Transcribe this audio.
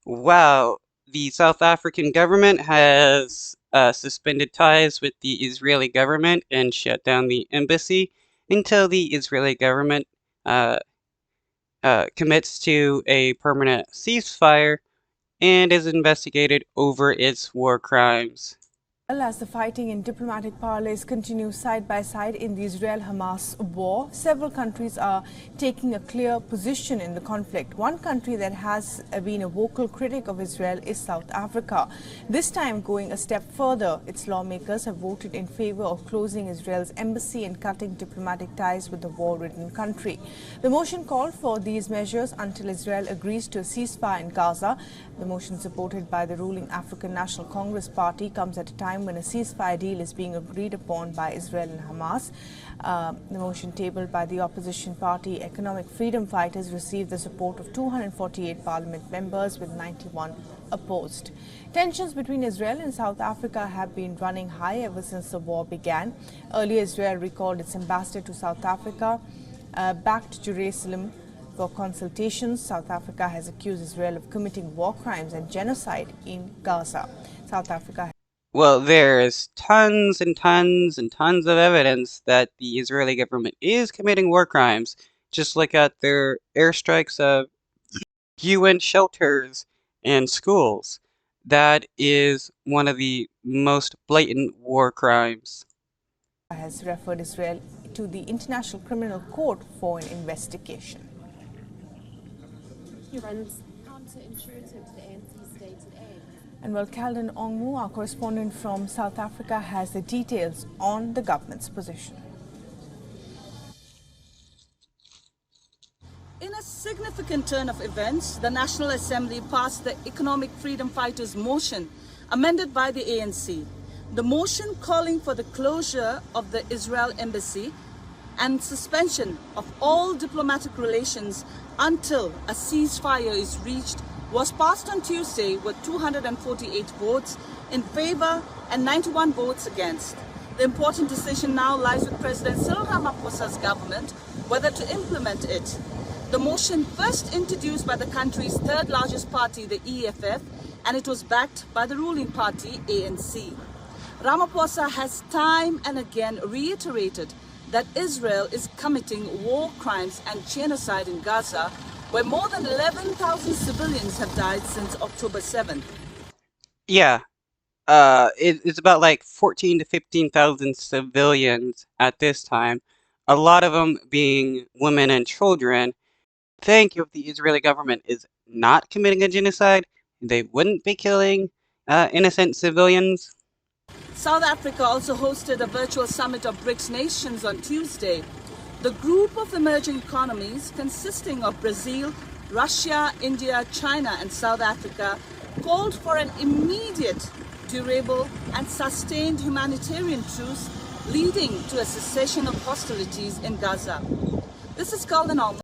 Wow, the South African government has suspended ties with the Israeli government and shut down the embassy until the Israeli government uh, commits to a permanent ceasefire and is investigated over its war crimes. Well, as the fighting in diplomatic parleys continues side by side in the Israel-Hamas war, several countries are taking a clear position in the conflict. One country that has been a vocal critic of Israel is South Africa. This time going a step further, its lawmakers have voted in favor of closing Israel's embassy and cutting diplomatic ties with the war-ridden country. The motion called for these measures until Israel agrees to a ceasefire in Gaza. The motion, supported by the ruling African National Congress Party, comes at a time when a ceasefire deal is being agreed upon by Israel and Hamas. The motion, tabled by the opposition party Economic Freedom Fighters, received the support of 248 parliament members, with 91 opposed. Tensions between Israel and South Africa have been running high ever since the war began. Earlier, Israel recalled its ambassador to South Africa back to Jerusalem for consultations. South Africa has accused Israel of committing war crimes and genocide in Gaza. South Africa. Well, there's tons and tons and tons of evidence that the Israeli government is committing war crimes. Just look at their airstrikes of UN shelters and schools. That is one of the most blatant war crimes. Has referred Israel to the International Criminal Court for an investigation. He runs counterintuitive to the ANC stated aim. And well, Calden Ongmu, our correspondent from South Africa, has the details on the government's position. In a significant turn of events, the National Assembly passed the Economic Freedom Fighters motion, amended by the ANC. The motion calling for the closure of the Israel embassy and suspension of all diplomatic relations until a ceasefire is reached was passed on Tuesday with 248 votes in favor and 91 votes against. The important decision now lies with President Cyril Ramaphosa's government whether to implement it. The motion, first introduced by the country's third largest party, the EFF, and it was backed by the ruling party, ANC. Ramaphosa has time and again reiterated that Israel is committing war crimes and genocide in Gaza, where more than 11,000 civilians have died since October 7th. Yeah, it's about like 14 to 15,000 civilians at this time, a lot of them being women and children. Think if the Israeli government is not committing a genocide, they wouldn't be killing innocent civilians. South Africa also hosted a virtual summit of BRICS nations on Tuesday. The group of emerging economies, consisting of Brazil, Russia, India, China, and South Africa, called for an immediate, durable, and sustained humanitarian truce leading to a cessation of hostilities in Gaza. This is Calden Ongmu.